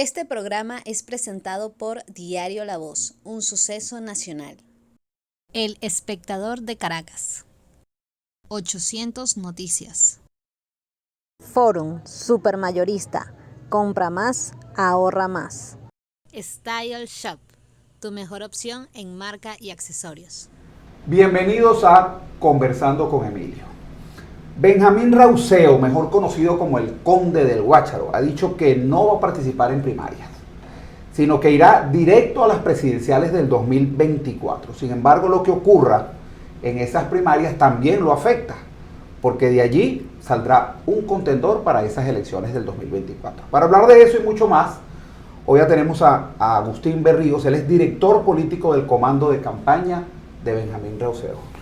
Este programa es presentado por Diario La Voz, un suceso nacional. El Espectador de Caracas. 800 Noticias. Forum Supermayorista. Compra más, ahorra más. Style Shop, tu mejor opción en marca y accesorios. Bienvenidos a Conversando con Emilio. Benjamín Rauseo, mejor conocido como el Conde del Guácharo, ha dicho que no va a participar en primarias, sino que irá directo a las presidenciales del 2024. Sin embargo, lo que ocurra en esas primarias también lo afecta, porque de allí saldrá un contendor para esas elecciones del 2024. Para hablar de eso y mucho más, hoy ya tenemos a Agustín Berríos. Él es director político del comando de campaña de Benjamín Rauseo.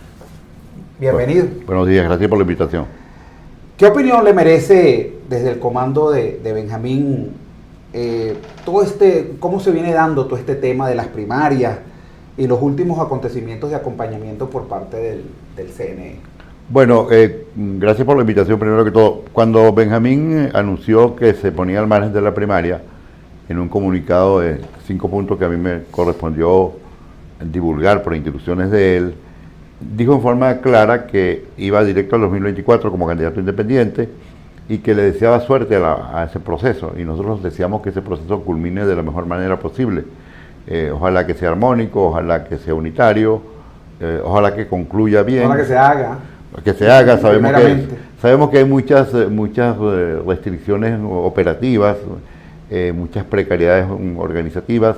Bienvenido. Buenos días, gracias por la invitación. ¿Qué opinión le merece desde el comando de Benjamín cómo se viene dando todo este tema de las primarias y los últimos acontecimientos de acompañamiento por parte del CNE? Bueno, gracias por la invitación primero que todo. Cuando Benjamín anunció que se ponía al margen de la primaria, en un comunicado de 5 puntos que a mí me correspondió divulgar por instrucciones de él, dijo en forma clara que iba directo al 2024 como candidato independiente y que le deseaba suerte a ese proceso, y nosotros deseamos que ese proceso culmine de la mejor manera posible. Ojalá que sea armónico, ojalá que sea unitario, ojalá que concluya bien. Ojalá que se haga. Que se haga. Sabemos que hay muchas restricciones operativas, muchas precariedades organizativas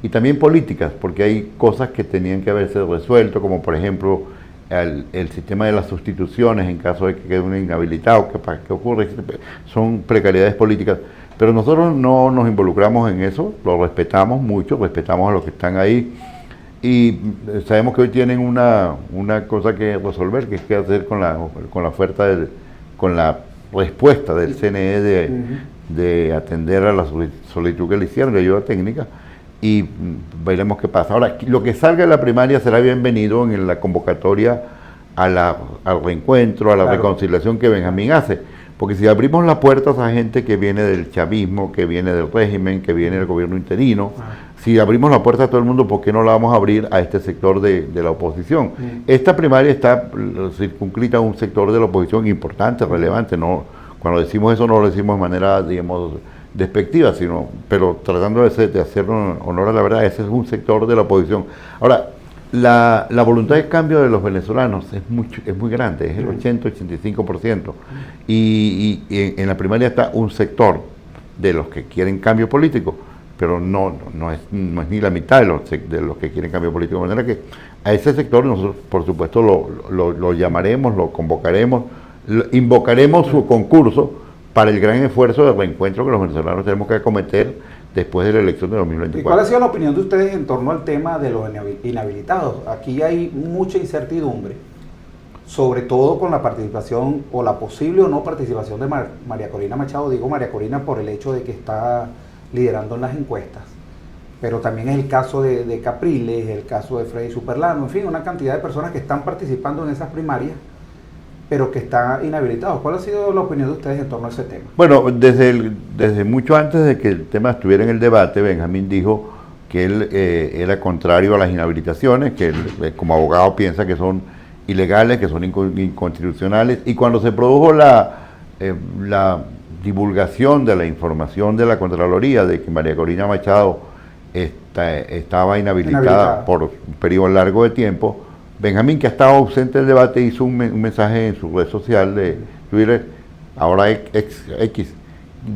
y también políticas, porque hay cosas que tenían que haberse resuelto, como por ejemplo el sistema de las sustituciones en caso de que quede uno inhabilitado. ¿Qué ocurre? Son precariedades políticas, pero nosotros no nos involucramos en eso, lo respetamos mucho, respetamos a los que están ahí, y sabemos que hoy tienen una cosa que resolver, que es qué hacer con la oferta, con la respuesta del CNE de atender a la solicitud que le hicieron de ayuda técnica, y veremos qué pasa. Ahora, lo que salga de la primaria será bienvenido en la convocatoria al reencuentro, a la reconciliación que Benjamín hace, porque si abrimos las puertas a gente que viene del chavismo, que viene del régimen, que viene del gobierno interino, si abrimos la puerta a todo el mundo, ¿por qué no la vamos a abrir a este sector de la oposición? Esta primaria está circunscrita a un sector de la oposición importante, relevante. No, cuando decimos eso no lo decimos de manera, digamos, despectiva, pero tratando de hacer honor a la verdad. Ese es un sector de la oposición. Ahora, la voluntad de cambio de los venezolanos es muy grande, es el 80-85%, y en la primaria está un sector de los que quieren cambio político, pero no es ni la mitad de los que quieren cambio político, de manera que a ese sector nosotros, por supuesto, lo llamaremos, lo convocaremos, invocaremos su concurso para el gran esfuerzo de reencuentro que los venezolanos tenemos que acometer después de la elección de 2024. ¿Y cuál ha sido la opinión de ustedes en torno al tema de los inhabilitados? Aquí hay mucha incertidumbre, sobre todo con la participación o la posible o no participación de María Corina Machado. Digo María Corina por el hecho de que está liderando en las encuestas, pero también es el caso de Capriles, el caso de Freddy Superlano, en fin, una cantidad de personas que están participando en esas primarias, pero que están inhabilitados. ¿Cuál ha sido la opinión de ustedes en torno a ese tema? Bueno, desde mucho antes de que el tema estuviera en el debate, Benjamín dijo que él era contrario a las inhabilitaciones, que él, como abogado, piensa que son ilegales, que son inconstitucionales, y cuando se produjo la divulgación de la información de la Contraloría de que María Corina Machado estaba inhabilitada por un periodo largo de tiempo, Benjamín, que ha estado ausente del debate, hizo un mensaje en su red social de Twitter, ahora X,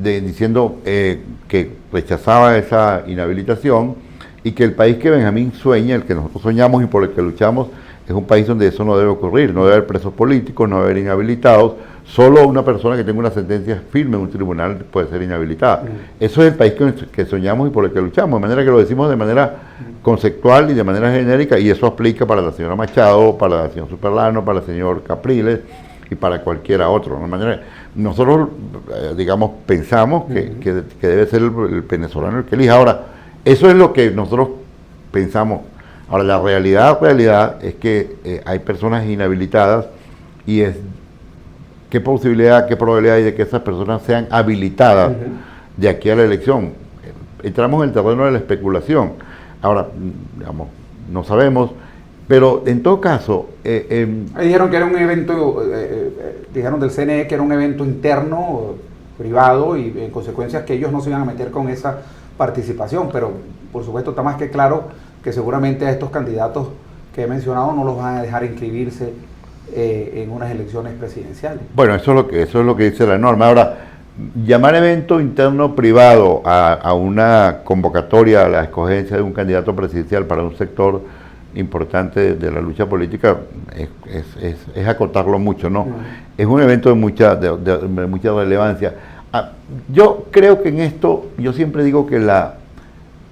diciendo que rechazaba esa inhabilitación y que el país que Benjamín sueña, el que nosotros soñamos y por el que luchamos, es un país donde eso no debe ocurrir, no debe haber presos políticos, no debe haber inhabilitados, solo una persona que tenga una sentencia firme en un tribunal puede ser inhabilitada. Eso es el país que soñamos y por el que luchamos, de manera que lo decimos de manera conceptual y de manera genérica, y eso aplica para la señora Machado, para el señor Superlano, para el señor Capriles y para cualquiera otro. De manera, nosotros, digamos, pensamos que debe ser el venezolano el que elija. Ahora, eso es lo que nosotros pensamos. Ahora, la realidad es que hay personas inhabilitadas, y ¿qué probabilidad hay de que esas personas sean habilitadas de aquí a la elección? entramos en el terreno de la especulación. Ahora, digamos, no sabemos, pero en todo caso... dijeron que era un evento, dijeron del CNE que era un evento interno, privado, y en consecuencia que ellos no se iban a meter con esa participación, pero por supuesto está más que claro que seguramente a estos candidatos que he mencionado no los van a dejar inscribirse en unas elecciones presidenciales. Bueno, eso es lo que dice la norma. Ahora, llamar evento interno privado a una convocatoria a la escogencia de un candidato presidencial para un sector importante de la lucha política es acotarlo mucho, ¿no? Es un evento de mucha relevancia. Yo creo que en esto, yo siempre digo que la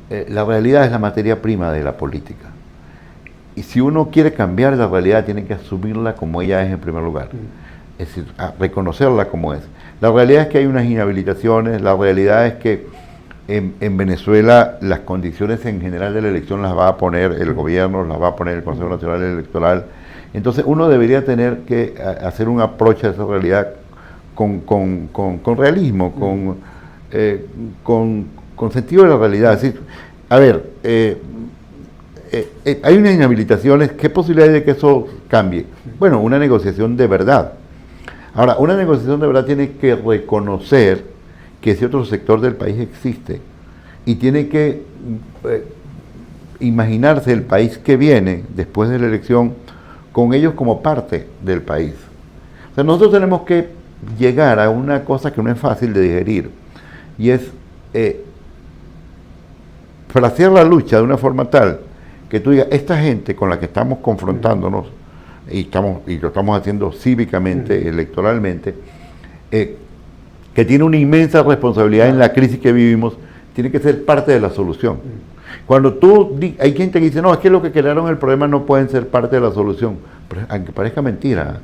realidad es la materia prima de la política. Y si uno quiere cambiar la realidad, tiene que asumirla como ella es en primer lugar. Es decir, reconocerla como es. La realidad es que hay unas inhabilitaciones, la realidad es que en Venezuela las condiciones en general de la elección las va a poner el gobierno, las va a poner el Consejo Nacional Electoral. Entonces uno debería tener que hacer un approach a esa realidad con realismo, con sentido de la realidad. Es decir, a ver, hay unas inhabilitaciones, ¿qué posibilidad hay de que eso cambie? Bueno, una negociación de verdad. Ahora, una negociación de verdad tiene que reconocer que ese otro sector del país existe y tiene que imaginarse el país que viene después de la elección con ellos como parte del país. O sea, nosotros tenemos que llegar a una cosa que no es fácil de digerir, y es frasear la lucha de una forma tal que tú digas, esta gente con la que estamos confrontándonos, y lo estamos haciendo cívicamente, electoralmente, que tiene una inmensa responsabilidad en la crisis que vivimos, tiene que ser parte de la solución. Cuando hay gente que dice, no, es que los que crearon el problema no pueden ser parte de la solución, pero aunque parezca mentira,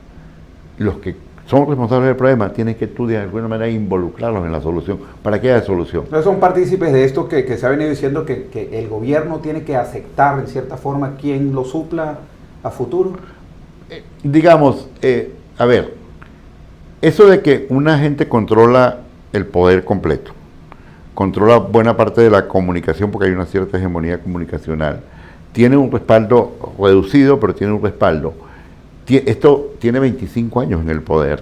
los que son responsables del problema tienen que tú de alguna manera involucrarlos en la solución, para que haya solución. Entonces son partícipes de esto que se ha venido diciendo que el gobierno tiene que aceptar en cierta forma quien lo supla a futuro. Digamos, a ver, eso de que una gente controla el poder completo, controla buena parte de la comunicación porque hay una cierta hegemonía comunicacional, tiene un respaldo reducido, pero tiene un respaldo. Esto tiene 25 años en el poder.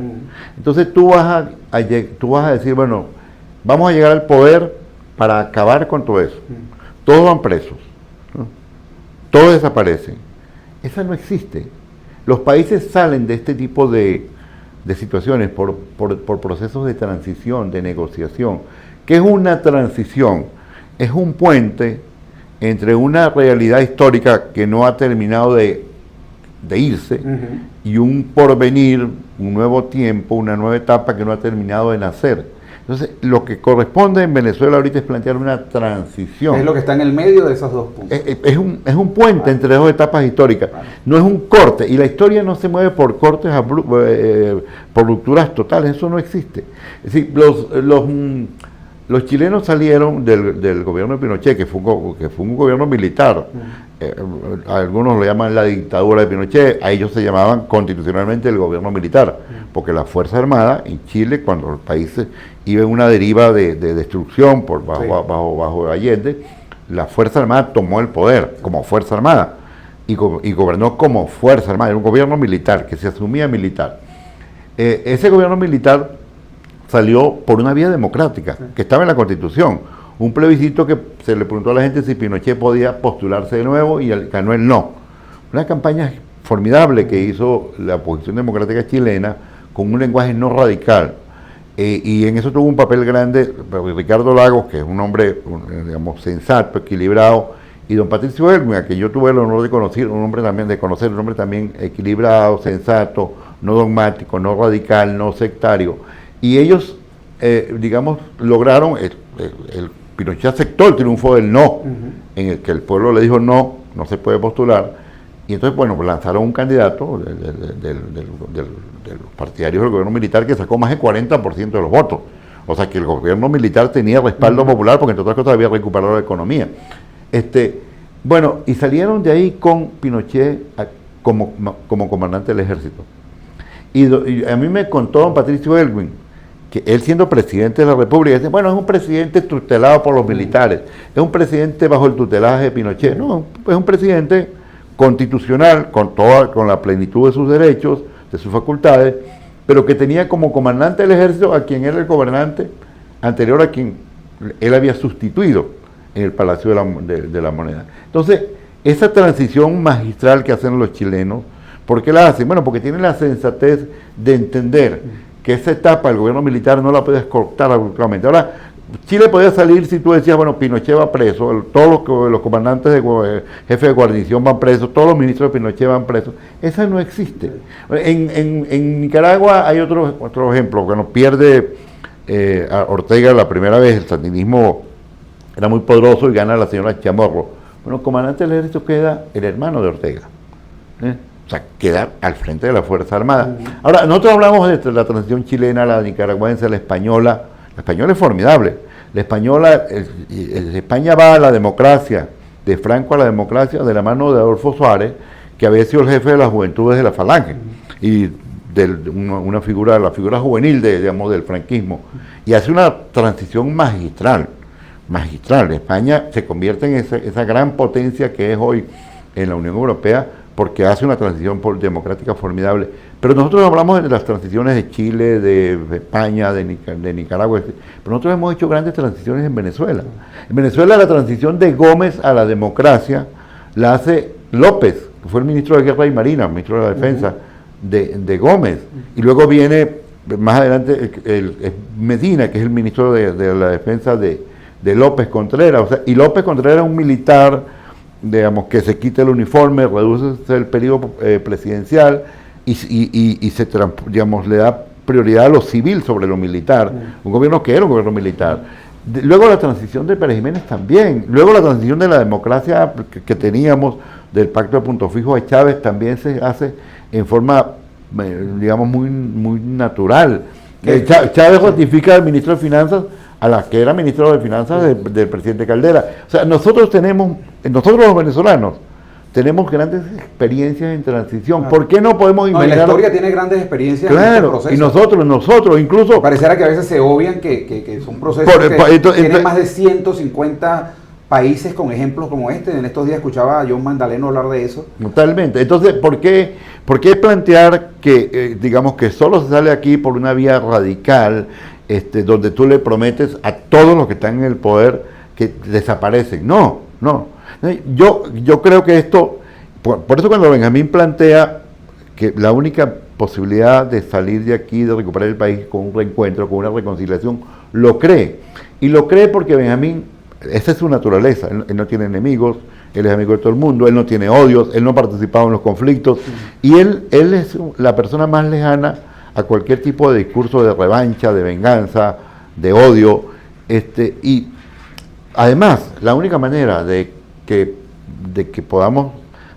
Entonces tú vas a decir, bueno, vamos a llegar al poder para acabar con todo eso. Todos van presos, ¿no? Todos desaparecen. Esa no existe. Los países salen de este tipo de situaciones por procesos de transición, de negociación. ¿Qué es una transición? Es un puente entre una realidad histórica que no ha terminado de irse y un porvenir, un nuevo tiempo, una nueva etapa que no ha terminado de nacer. Entonces, lo que corresponde en Venezuela ahorita es plantear una transición. Es lo que está en el medio de esos dos puntos. Es un puente entre dos etapas históricas, no es un corte, y la historia no se mueve por cortes, por rupturas totales, eso no existe. Es decir, los chilenos salieron del gobierno de Pinochet, que fue un gobierno militar. Algunos lo llaman la dictadura de Pinochet, a ellos se llamaban constitucionalmente el gobierno militar, porque la Fuerza Armada en Chile, cuando el país iba en una deriva de destrucción bajo Allende, la Fuerza Armada tomó el poder como Fuerza Armada y gobernó como Fuerza Armada, era un gobierno militar que se asumía militar. Ese gobierno militar salió por una vía democrática, que estaba en la Constitución. Un plebiscito que se le preguntó a la gente si Pinochet podía postularse de nuevo y ganó el no. Una campaña formidable que hizo la oposición democrática chilena con un lenguaje no radical. Y en eso tuvo un papel grande Ricardo Lagos, que es un hombre, digamos, sensato, equilibrado, y don Patricio Elwin, a que yo tuve el honor de conocer, un hombre también equilibrado, sensato, no dogmático, no radical, no sectario. Y ellos, digamos, lograron, el Pinochet aceptó el triunfo del no, en el que el pueblo le dijo no se puede postular, y entonces, bueno, pues lanzaron un candidato de los partidarios del gobierno militar que sacó más del 40% de los votos. O sea que el gobierno militar tenía respaldo popular porque, entre otras cosas, había recuperado la economía. Bueno, y salieron de ahí con Pinochet como comandante del ejército. Y a mí me contó don Patricio Elwin que él siendo presidente de la República, dice, bueno, es un presidente tutelado por los militares, es un presidente bajo el tutelaje de Pinochet. No, es un presidente constitucional, con la plenitud de sus derechos, de sus facultades, pero que tenía como comandante del ejército a quien era el gobernante anterior a quien él había sustituido en el Palacio de la Moneda. Entonces, esa transición magistral que hacen los chilenos, ¿por qué la hacen? Bueno, porque tienen la sensatez de entender que esa etapa del gobierno militar no la puedes cortar abruptamente. Ahora, Chile podía salir si tú decías, bueno, Pinochet va preso, todos los comandantes, jefes de guarnición van presos, todos los ministros de Pinochet van presos. Esa no existe. En Nicaragua hay otro ejemplo, cuando pierde a Ortega la primera vez, el sandinismo era muy poderoso y gana la señora Chamorro. Bueno, comandante del ejército queda el hermano de Ortega. O sea, queda al frente de la Fuerza Armada. Ahora, nosotros hablamos de la transición chilena, la nicaragüense, la española. La española es formidable. La española, España va a la democracia, de Franco a la democracia, de la mano de Adolfo Suárez, que había sido el jefe de las juventudes de la Falange, y la figura juvenil del franquismo. Y hace una transición magistral. España se convierte en esa gran potencia que es hoy en la Unión Europea, porque hace una transición democrática formidable. Pero nosotros hablamos de las transiciones de Chile, de España, de Nicaragua, pero nosotros hemos hecho grandes transiciones en Venezuela. En Venezuela la transición de Gómez a la democracia la hace López, que fue el ministro de Guerra y Marina, ministro de la Defensa de Gómez. Y luego viene, más adelante, Medina, que es el ministro de la Defensa de López Contreras. O sea, y López Contreras es un militar, digamos, que se quita el uniforme, reduce el periodo presidencial y le da prioridad a lo civil sobre lo militar. Un gobierno que era un gobierno militar. Luego la transición de Pérez Jiménez también. Luego la transición de la democracia que teníamos del pacto de punto fijo de Chávez también se hace en forma, digamos, muy natural. Chávez ratifica al ministro de Finanzas a la que era ministro de Finanzas del presidente Caldera. O sea, nosotros los venezolanos, tenemos grandes experiencias en transición. ¿Por qué no podemos imaginar? La historia tiene grandes experiencias en este proceso. Y nosotros, incluso... Pareciera que a veces se obvian que son procesos tienen más de 150 países con ejemplos como este. En estos días escuchaba a John Magdaleno hablar de eso. Totalmente. Entonces, ¿por qué plantear que, digamos, que solo se sale aquí por una vía radical, donde tú le prometes a todos los que están en el poder que desaparecen? No. Yo creo que esto, por eso cuando Benjamín plantea que la única posibilidad de salir de aquí, de recuperar el país con un reencuentro, con una reconciliación, lo cree. Y lo cree porque Benjamín, esa es su naturaleza, él no tiene enemigos, él es amigo de todo el mundo, él no tiene odios, él no ha participado en los conflictos, y él es la persona más lejana a cualquier tipo de discurso de revancha, de venganza, de odio, y además, la única manera de que podamos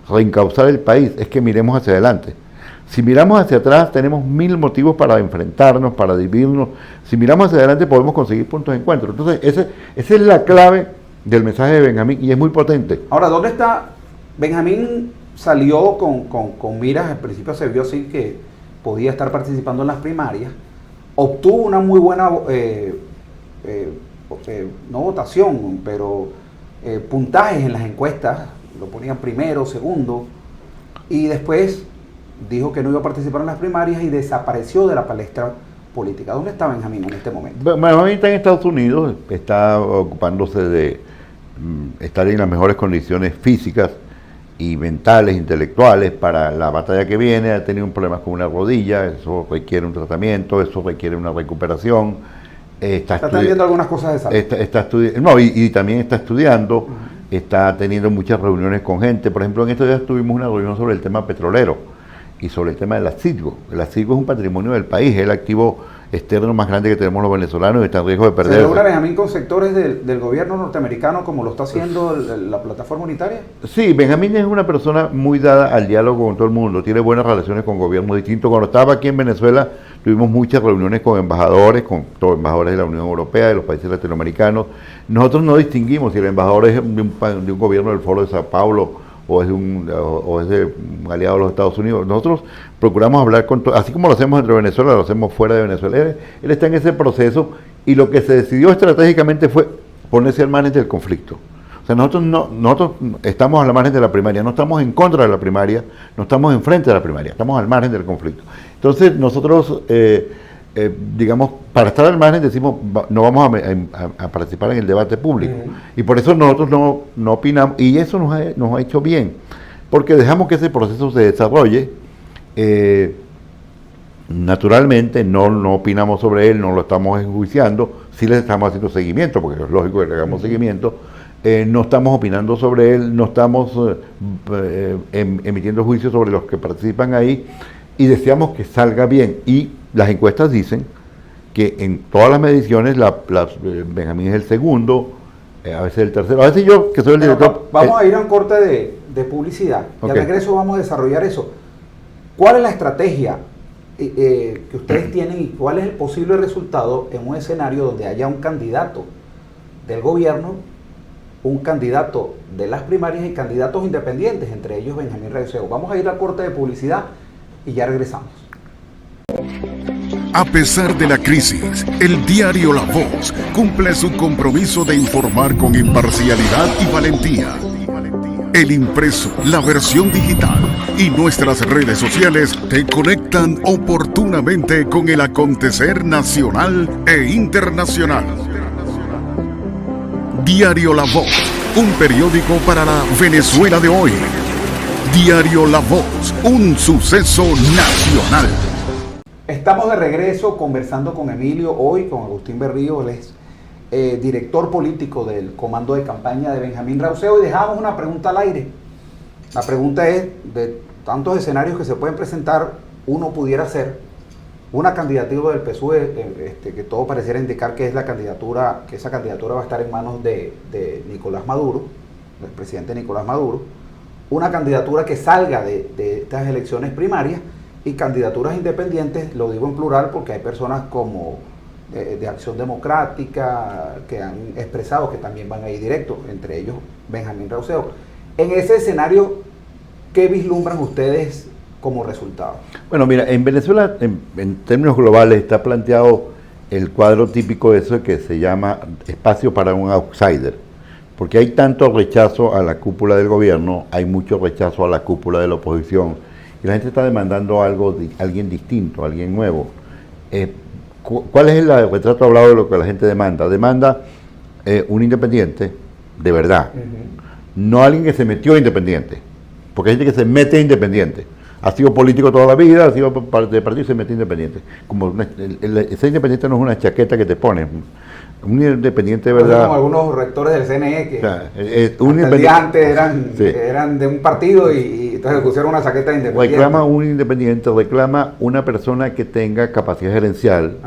reencauzar el país es que miremos hacia adelante. Si miramos hacia atrás, tenemos 1000 motivos para enfrentarnos, para dividirnos. Si miramos hacia adelante, podemos conseguir puntos de encuentro. Entonces, esa es la clave del mensaje de Benjamín, y es muy potente. Ahora, ¿dónde está? Benjamín salió con miras, al principio se vio así que podía estar participando en las primarias, obtuvo una muy buena... no votación, pero puntajes en las encuestas, lo ponían primero, segundo, y después dijo que no iba a participar en las primarias y desapareció de la palestra política. ¿Dónde está Benjamín en este momento? Benjamín está en Estados Unidos, está ocupándose de estar en las mejores condiciones físicas y mentales, intelectuales para la batalla que viene. Ha tenido un problema con una rodilla, eso requiere un tratamiento, eso requiere una recuperación. Está viendo algunas cosas de salud. Y también está estudiando, está teniendo muchas reuniones con gente. Por ejemplo, en estos días tuvimos una reunión sobre el tema petrolero y sobre el tema de la CITGO. La CITGO es un patrimonio del país, es el activo externo más grande que tenemos los venezolanos y está en riesgo de perder. ¿Se logra, Benjamín, con sectores del gobierno norteamericano como lo está haciendo la plataforma unitaria? Sí, Benjamín es una persona muy dada al diálogo con todo el mundo, tiene buenas relaciones con gobiernos distintos. Cuando estaba aquí en Venezuela tuvimos muchas reuniones con embajadores, embajadores de la Unión Europea, de los países latinoamericanos. Nosotros no distinguimos si el embajador es de un gobierno del Foro de Sao Paulo o es de un aliado de los Estados Unidos. Nosotros procuramos hablar con así como lo hacemos entre Venezuela, lo hacemos fuera de Venezuela. Él está en ese proceso y lo que se decidió estratégicamente fue ponerse al margen del conflicto. O sea, nosotros estamos a la margen de la primaria, no estamos en contra de la primaria, no estamos enfrente de la primaria, estamos al margen del conflicto. Entonces nosotros, digamos, para estar al margen decimos, no vamos a participar en el debate público. Y por eso nosotros no opinamos, y eso nos ha hecho bien, porque dejamos que ese proceso se desarrolle. Naturalmente no opinamos sobre él, no lo estamos enjuiciando, sí le estamos haciendo seguimiento, porque es lógico que le hagamos seguimiento. No estamos opinando sobre él, no estamos emitiendo juicios sobre los que participan ahí, y deseamos que salga bien. Y las encuestas dicen que en todas las mediciones Benjamín es el segundo, a veces el tercero, a veces yo, que soy el director... Vamos a ir a un corte de publicidad, y al regreso vamos a desarrollar eso. ¿Cuál es la estrategia que ustedes tienen y cuál es el posible resultado en un escenario donde haya un candidato del gobierno, un candidato de las primarias y candidatos independientes, entre ellos Benjamín Rausseo? Vamos a ir al corte de publicidad y ya regresamos. A pesar de la crisis, el diario La Voz cumple su compromiso de informar con imparcialidad y valentía. El impreso, la versión digital y nuestras redes sociales te conectan oportunamente con el acontecer nacional e internacional. Diario La Voz, un periódico para la Venezuela de hoy. Diario La Voz, un suceso nacional. Estamos de regreso conversando con Emilio, hoy con Agustín Berrío, él es director político del comando de campaña de Benjamín Rausseo, y dejamos una pregunta al aire. La pregunta es, de tantos escenarios que se pueden presentar, uno pudiera ser una candidatura del PSUV, que todo pareciera indicar que es la candidatura, que esa candidatura va a estar en manos de Nicolás Maduro, del presidente Nicolás Maduro, una candidatura que salga de estas elecciones primarias, y candidaturas independientes, lo digo en plural porque hay personas como de Acción Democrática que han expresado que también van a ir directo, entre ellos Benjamín Rausseo. En ese escenario, ¿qué vislumbran ustedes como resultado? Bueno, mira, en Venezuela, en términos globales, está planteado el cuadro típico de eso que se llama espacio para un outsider, porque hay tanto rechazo a la cúpula del gobierno, hay mucho rechazo a la cúpula de la oposición, y la gente está demandando alguien distinto, alguien nuevo. ¿Cuál es el retrato hablado de lo que la gente demanda? Demanda un independiente de verdad, no alguien que se metió independiente, porque hay gente que se mete independiente, ha sido político toda la vida, ha sido parte de partido y se mete independiente. Como ser independiente no es una chaqueta que te pones. Un independiente de verdad. Como algunos rectores del CNE que un día antes eran de un partido y entonces pusieron una chaqueta de independiente. Reclama un independiente, reclama una persona que tenga capacidad gerencial,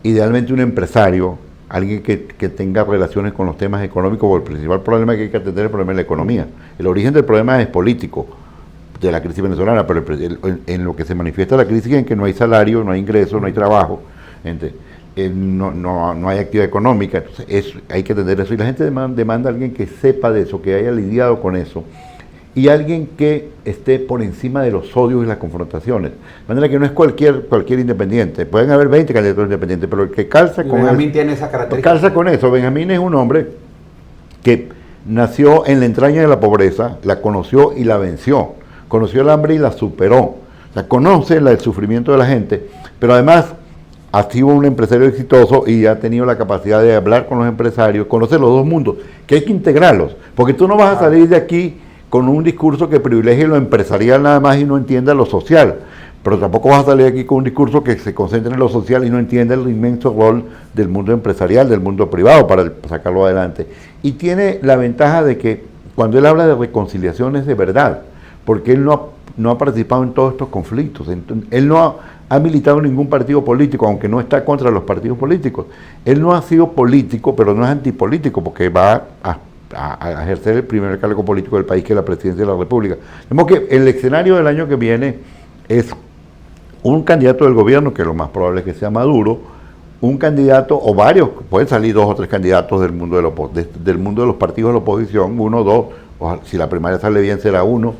idealmente un empresario, alguien que tenga relaciones con los temas económicos, porque el principal problema que hay que atender es el problema de la economía. El origen del problema es político, de la crisis venezolana, pero en lo que se manifiesta la crisis es en que no hay salario, no hay ingreso, no hay trabajo. No hay actividad económica, entonces hay que atender eso, y la gente demanda a alguien que sepa de eso, que haya lidiado con eso, y alguien que esté por encima de los odios y las confrontaciones, de manera que no es cualquier independiente, pueden haber 20 candidatos independientes, pero el que calza con Benjamín tiene esa característica. Calza con eso. Benjamín es un hombre que nació en la entraña de la pobreza, la conoció y la venció, conoció el hambre y la superó, o sea, conoce el sufrimiento de la gente, pero además ha sido un empresario exitoso y ha tenido la capacidad de hablar con los empresarios, conocer los dos mundos, que hay que integrarlos, porque tú no vas a salir de aquí con un discurso que privilegie lo empresarial nada más y no entienda lo social, pero tampoco vas a salir de aquí con un discurso que se concentre en lo social y no entienda el inmenso rol del mundo empresarial, del mundo privado para sacarlo adelante. Y tiene la ventaja de que cuando él habla de reconciliación es de verdad, porque él no ha participado en todos estos conflictos, él no ha militado en ningún partido político, aunque no está contra los partidos políticos. Él no ha sido político, pero no es antipolítico, porque va a ejercer el primer cargo político del país, que es la presidencia de la República. Vemos que el escenario del año que viene es un candidato del gobierno, que lo más probable es que sea Maduro, un candidato o varios, pueden salir 2 o 3 candidatos del mundo de los partidos de la oposición, 1, 2 si la primaria sale bien será uno,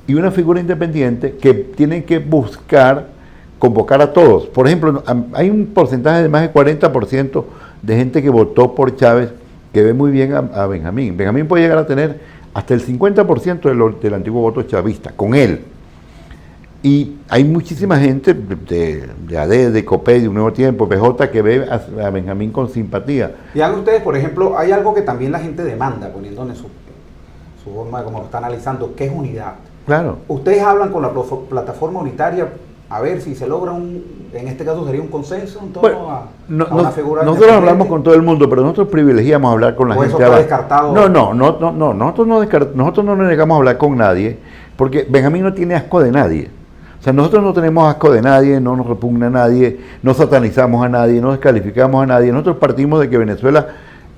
y una figura independiente que tiene que buscar convocar a todos. Por ejemplo, hay un porcentaje de más de 40% de gente que votó por Chávez que ve muy bien a Benjamín. Benjamín puede llegar a tener hasta el 50% del antiguo voto chavista, con él. Y hay muchísima gente de AD, de COPEI, de Un Nuevo Tiempo, PJ, que ve a Benjamín con simpatía. Y hagan ustedes, por ejemplo, hay algo que también la gente demanda, poniéndole su forma de cómo lo está analizando, que es unidad. Claro. Ustedes hablan con la plataforma unitaria a ver si se logra en este caso sería un consenso en torno a una figura. Nosotros hablamos con todo el mundo, pero nosotros privilegiamos hablar con la gente. ¿O eso está descartado? No, nosotros no nos negamos a hablar con nadie, porque Benjamín no tiene asco de nadie. O sea, nosotros no tenemos asco de nadie, no nos repugna a nadie, no satanizamos a nadie, no descalificamos a nadie. Nosotros partimos de que Venezuela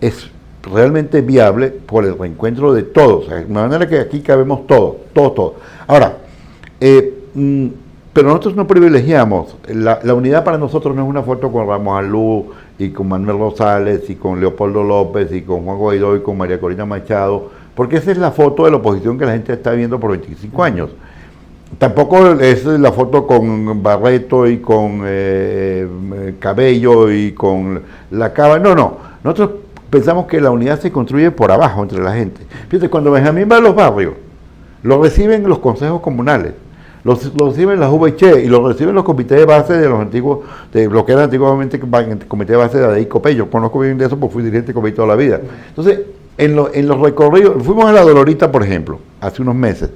es realmente viable por el reencuentro de todos. O sea, de manera que aquí cabemos todos. Ahora, pero nosotros no privilegiamos. La unidad para nosotros no es una foto con Ramos Alú y con Manuel Rosales y con Leopoldo López y con Juan Guaidó y con María Corina Machado, porque esa es la foto de la oposición que la gente está viendo por 25 años. Tampoco es la foto con Barreto y con Cabello y con La Cava. No. Nosotros pensamos que la unidad se construye por abajo entre la gente. Fíjate, cuando Benjamín va a los barrios, lo reciben los consejos comunales, lo reciben las VC y lo reciben los comités de base de los antiguos, de lo que era antiguamente el comité de base de AD y COPEI. Yo conozco bien de eso porque fui dirigente de COPEI toda la vida. Entonces, en los recorridos, fuimos a La Dolorita, por ejemplo, hace unos meses.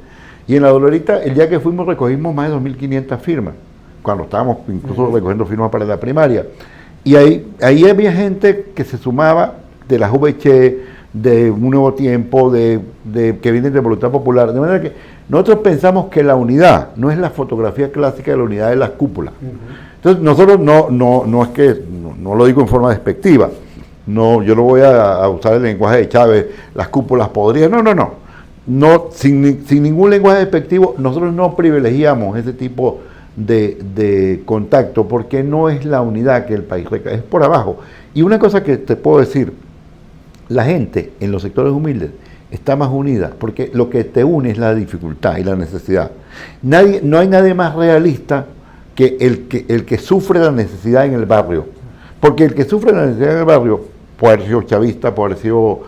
Y en La Dolorita, el día que fuimos, recogimos más de 2.500 firmas, cuando estábamos incluso recogiendo firmas para la primaria. Y ahí había gente que se sumaba de las VC, de Un Nuevo Tiempo, de que vienen de Voluntad Popular. De manera que nosotros pensamos que la unidad no es la fotografía clásica de la unidad de las cúpulas. Entonces, nosotros no es que, no lo digo en forma despectiva, yo no voy a usar el lenguaje de Chávez, las cúpulas podrían, no, sin ningún lenguaje despectivo. Nosotros no privilegiamos ese tipo de contacto porque no es la unidad que el país requiere, es por abajo. Y una cosa que te puedo decir, la gente en los sectores humildes está más unida porque lo que te une es la dificultad y la necesidad. No hay nadie más realista que el que sufre la necesidad en el barrio, porque el que sufre la necesidad en el barrio puede haber sido chavista, puede haber sido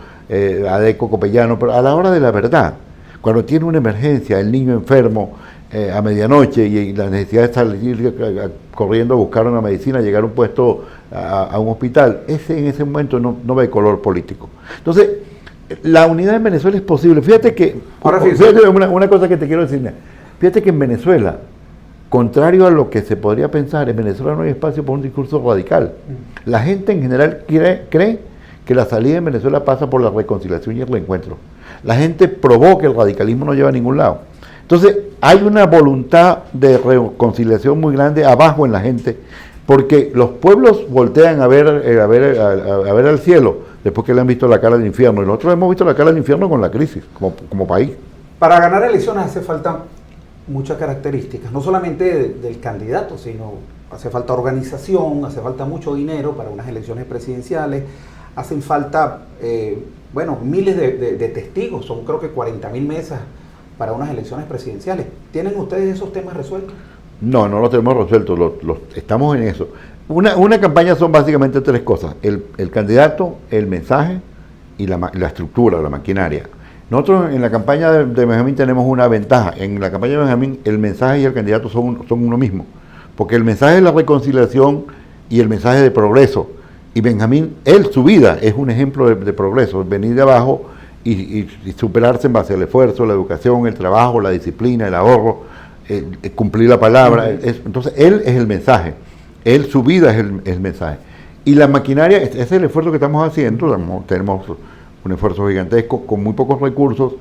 adeco, copellano, pero a la hora de la verdad, cuando tiene una emergencia, el niño enfermo a medianoche y la necesidad de salir corriendo a buscar una medicina, llegar a un puesto, a un hospital, en ese momento no ve color político. Entonces, la unidad en Venezuela es posible. Fíjate que, una cosa que te quiero decir, fíjate que en Venezuela, contrario a lo que se podría pensar, en Venezuela no hay espacio para un discurso radical. La gente en general cree que la salida en Venezuela pasa por la reconciliación y el reencuentro. La gente probó que el radicalismo no lleva a ningún lado. Entonces, hay una voluntad de reconciliación muy grande abajo en la gente, porque los pueblos voltean a ver al cielo después que le han visto la cara del infierno, y nosotros hemos visto la cara del infierno con la crisis, como país. Para ganar elecciones hace falta muchas características, no solamente del candidato, sino hace falta organización, hace falta mucho dinero para unas elecciones presidenciales, hacen falta, miles de testigos, son creo que 40.000 mesas para unas elecciones presidenciales. ¿Tienen ustedes esos temas resueltos? No los tenemos resueltos, estamos en eso. Una campaña son básicamente tres cosas: el candidato, el mensaje y la estructura, la maquinaria. Nosotros en la campaña de Benjamín tenemos una ventaja. En la campaña de Benjamín el mensaje y el candidato son uno mismo, porque el mensaje es la reconciliación y el mensaje de progreso. Y Benjamín, su vida es un ejemplo de progreso, venir de abajo y superarse en base al esfuerzo, la educación, el trabajo, la disciplina, el ahorro, cumplir la palabra. Entonces, él es el mensaje, su vida es el mensaje. Y la maquinaria, ese es el esfuerzo que estamos haciendo. Tenemos un esfuerzo gigantesco con muy pocos recursos,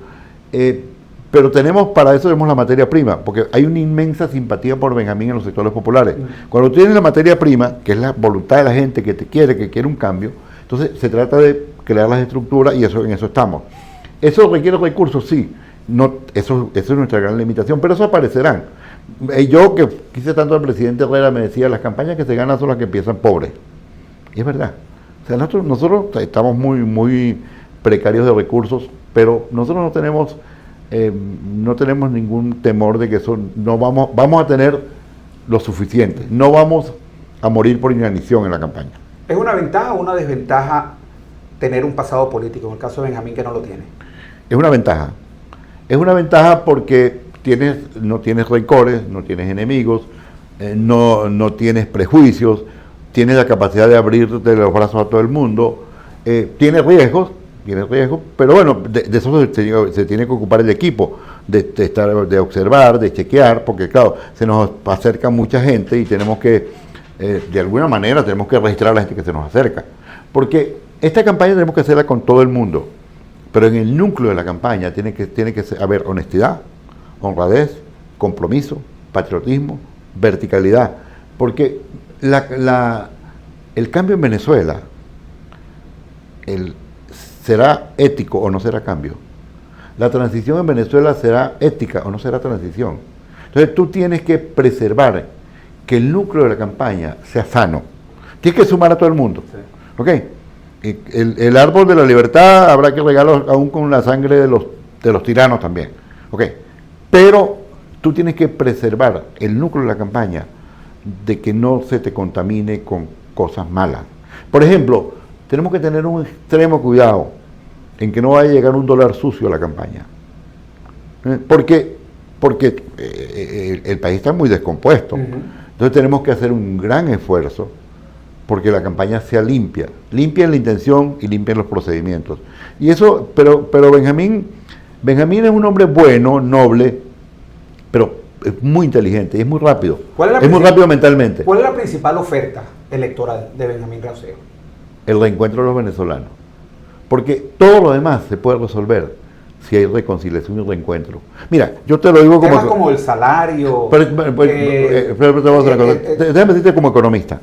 pero para eso tenemos la materia prima, porque hay una inmensa simpatía por Benjamín en los sectores populares. Cuando tienes la materia prima, que es la voluntad de la gente que quiere un cambio, entonces se trata de crear las estructuras y en eso estamos. ¿Eso requiere recursos? Sí. Eso es nuestra gran limitación, pero eso aparecerán. Yo que quise tanto al presidente Herrera me decía, las campañas que se ganan son las que empiezan pobres. Y es verdad. O sea, nosotros estamos muy, muy precarios de recursos. pero nosotros no tenemos ningún temor de que eso vamos a tener lo suficiente, no vamos a morir por inanición en la campaña. ¿Es una ventaja o una desventaja tener un pasado político, en el caso de Benjamín, que no lo tiene? Es una ventaja. Es una ventaja porque no tienes rencores, no tienes enemigos, no tienes prejuicios, tienes la capacidad de abrirte los brazos a todo el mundo, tienes riesgos, pero bueno, de eso se tiene que ocupar el equipo, de observar, de chequear, porque claro, se nos acerca mucha gente y tenemos que, de alguna manera, tenemos que registrar a la gente que se nos acerca. Porque esta campaña tenemos que hacerla con todo el mundo, pero en el núcleo de la campaña tiene que haber honestidad, honradez, compromiso, patriotismo, verticalidad, porque el cambio en Venezuela será ético o no será cambio. La transición en Venezuela será ética o no será transición. Entonces tú tienes que preservar que el núcleo de la campaña sea sano. Tienes que sumar a todo el mundo. Sí. ¿Ok? El árbol de la libertad habrá que regarlo aún con la sangre de los tiranos también. ¿Ok? Pero tú tienes que preservar el núcleo de la campaña de que no se te contamine con cosas malas. Por ejemplo, tenemos que tener un extremo cuidado en que no vaya a llegar un dólar sucio a la campaña. Porque el país está muy descompuesto. Entonces tenemos que hacer un gran esfuerzo porque la campaña sea limpia en la intención y limpia en los procedimientos. Y eso, pero Benjamín es un hombre bueno, noble, pero es muy inteligente y es muy rápido. Es muy rápido mentalmente. ¿Cuál es la principal oferta electoral de Benjamín Rauseo? El reencuentro de los venezolanos. Porque todo lo demás se puede resolver si hay reconciliación y reencuentro. Mira, yo te lo digo como el salario. Pero déjame decirte como economista.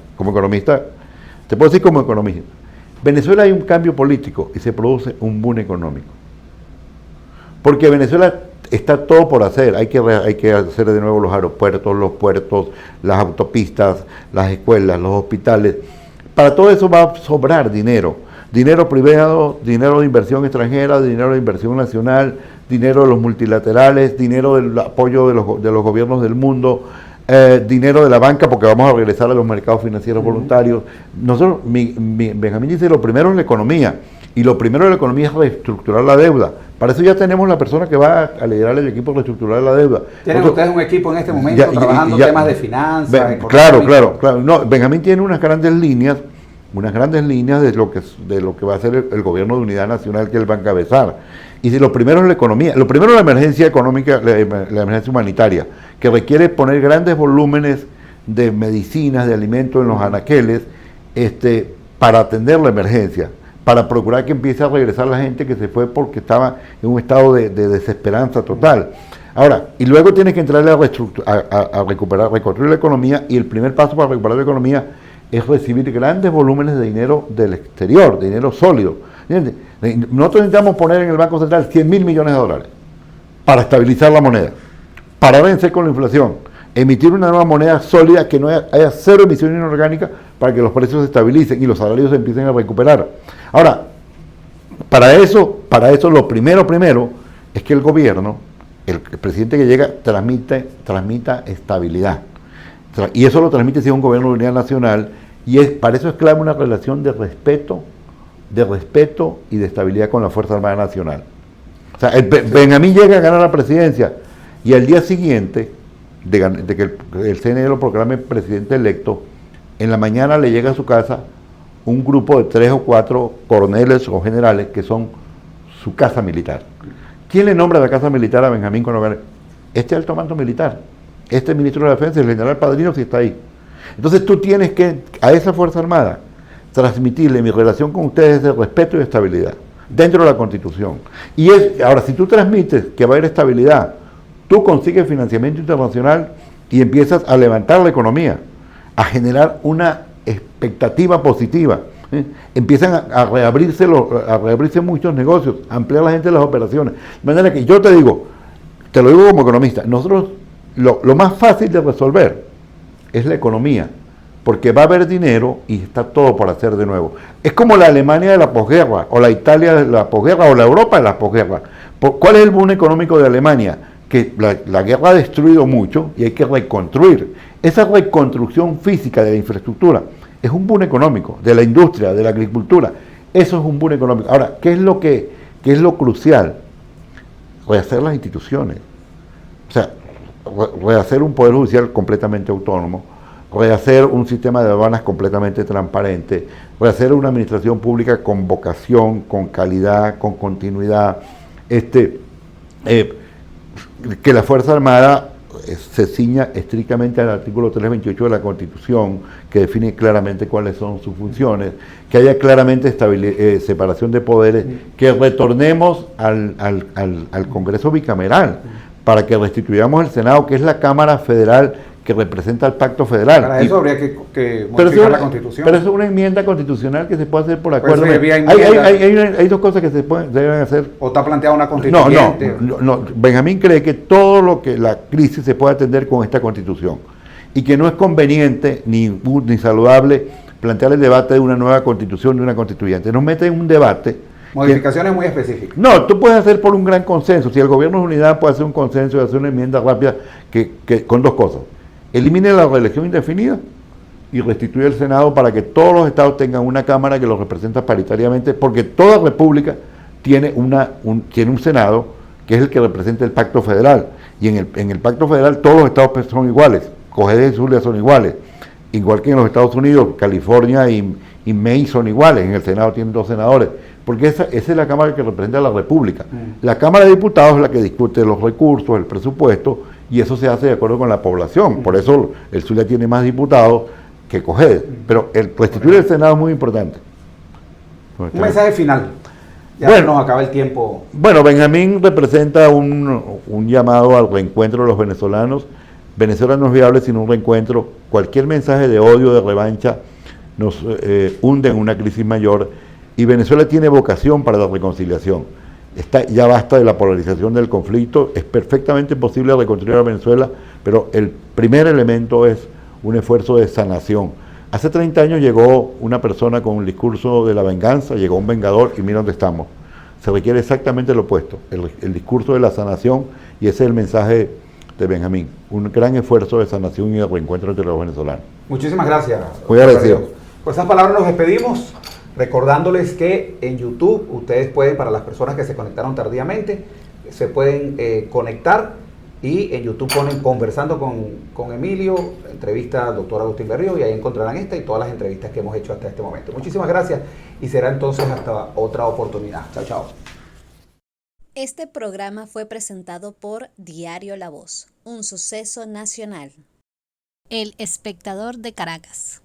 Te puedo decir como economista. Venezuela hay un cambio político y se produce un boom económico. Porque Venezuela está todo por hacer. Hay que hacer de nuevo los aeropuertos, los puertos, las autopistas, las escuelas, los hospitales. Para todo eso va a sobrar dinero. Dinero privado, dinero de inversión extranjera, dinero de inversión nacional, dinero de los multilaterales, dinero del apoyo de los gobiernos del mundo, dinero de la banca, porque vamos a regresar a los mercados financieros voluntarios. Nosotros, Benjamín dice, lo primero es la economía, y lo primero de la economía es reestructurar la deuda. Para eso ya tenemos la persona que va a liderar el equipo de reestructurar la deuda. ¿Tienen ustedes un equipo en este momento trabajando temas de finanzas? Claro. No, Benjamín tiene unas grandes líneas de lo que va a hacer el gobierno de unidad nacional que él va a encabezar. Y si lo primero es la economía, lo primero es la emergencia económica, la emergencia humanitaria, que requiere poner grandes volúmenes de medicinas, de alimentos en los anaqueles, para atender la emergencia, para procurar que empiece a regresar la gente que se fue porque estaba en un estado de desesperanza total. Ahora, y luego tienes que entrarle a reconstruir la economía, y el primer paso para recuperar la economía es recibir grandes volúmenes de dinero del exterior, de dinero sólido. ¿Entiendes? Nosotros necesitamos poner en el Banco Central 100.000 millones de dólares para estabilizar la moneda, para vencer con la inflación, emitir una nueva moneda sólida que no haya cero emisión inorgánica para que los precios se estabilicen y los salarios se empiecen a recuperar. Ahora, para eso lo primero es que el gobierno, el presidente que llega, transmita estabilidad. Y eso lo transmite si es un gobierno de unidad nacional, y para eso es clave una relación de respeto y de estabilidad con la Fuerza Armada Nacional. O sea, Benjamín llega a ganar la presidencia y al día siguiente de que el CNE lo proclame presidente electo, en la mañana le llega a su casa un grupo de 3 o 4 coroneles o generales que son su casa militar. ¿Quién le nombra la casa militar a Benjamín cuando gane? Este alto mando militar, este ministro de la Defensa, el general Padrino, si está ahí. Entonces tú tienes que, a esa Fuerza Armada, transmitirle mi relación con ustedes de respeto y estabilidad, dentro de la Constitución. Y ahora, si tú transmites que va a haber estabilidad, tú consigues financiamiento internacional y empiezas a levantar la economía, a generar una expectativa positiva. Empiezan a reabrirse muchos negocios, a ampliar la gente de las operaciones. De manera que yo te lo digo como economista, nosotros lo más fácil de resolver es la economía, porque va a haber dinero y está todo por hacer de nuevo. Es como la Alemania de la posguerra, o la Italia de la posguerra, o la Europa de la posguerra. ¿Cuál es el boom económico de Alemania? Que la guerra ha destruido mucho y hay que reconstruir. Esa reconstrucción física de la infraestructura es un boom económico, de la industria, de la agricultura. Eso es un boom económico. Ahora, ¿qué es lo crucial? Rehacer las instituciones. O sea, rehacer un poder judicial completamente autónomo, rehacer un sistema de aduanas completamente transparente, rehacer una administración pública con vocación, con calidad, con continuidad, que la Fuerza Armada se ciña estrictamente al artículo 328 de la Constitución, que define claramente cuáles son sus funciones, que haya claramente separación de poderes, que retornemos al Congreso bicameral, para que restituyamos el Senado, que es la Cámara Federal que representa el Pacto Federal. Para eso habría que modificar la Constitución. Pero eso es una enmienda constitucional que se puede hacer por acuerdo. Pues hay dos cosas que deben hacer. ¿O está planteada una constituyente? No. Benjamín cree que todo lo que la crisis se puede atender con esta Constitución y que no es conveniente ni saludable plantear el debate de una nueva Constitución, de una constituyente. Nos mete en un debate. Modificaciones muy específicas. No, tú puedes hacer por un gran consenso. Si el gobierno de unidad puede hacer un consenso y hacer una enmienda rápida con dos cosas. Elimine la reelección indefinida y restituye el Senado para que todos los estados tengan una Cámara que los representa paritariamente, porque toda república tiene un Senado que es el que representa el Pacto Federal. Y en el Pacto Federal todos los estados son iguales. Cojedes y Zulia son iguales. Igual que en los Estados Unidos, California y Maine son iguales. En el Senado tienen 2 senadores. Porque esa es la Cámara que representa a la República. La Cámara de Diputados es la que discute los recursos, el presupuesto, y eso se hace de acuerdo con la población. Por eso el Zulia tiene más diputados que Cojedes. Pero el restituir el Senado es muy importante. Un mensaje final. Ya nos acaba el tiempo. Bueno, Benjamín representa un llamado al reencuentro de los venezolanos. Venezuela no es viable sin un reencuentro. Cualquier mensaje de odio, de revancha, nos hunde en una crisis mayor. Y Venezuela tiene vocación para la reconciliación. Ya basta de la polarización del conflicto. Es perfectamente posible reconstruir a Venezuela, pero el primer elemento es un esfuerzo de sanación. Hace 30 años llegó una persona con un discurso de la venganza, llegó un vengador y mira dónde estamos. Se requiere exactamente lo opuesto, el discurso de la sanación, y ese es el mensaje de Benjamín. Un gran esfuerzo de sanación y de reencuentro entre los venezolanos. Muchísimas gracias. Muy agradecido. Con esas palabras nos despedimos. Recordándoles que en YouTube ustedes pueden, para las personas que se conectaron tardíamente, se pueden conectar y en YouTube ponen Conversando con Emilio, entrevista al doctor Agustín Berrío, y ahí encontrarán esta y todas las entrevistas que hemos hecho hasta este momento. Muchísimas gracias y será entonces hasta otra oportunidad. Chao, chao. Este programa fue presentado por Diario La Voz, un suceso nacional. El Espectador de Caracas.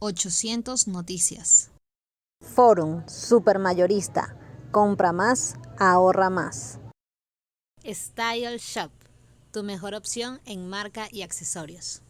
800 Noticias. Forum Supermayorista. Compra más, ahorra más. Style Shop, tu mejor opción en marca y accesorios.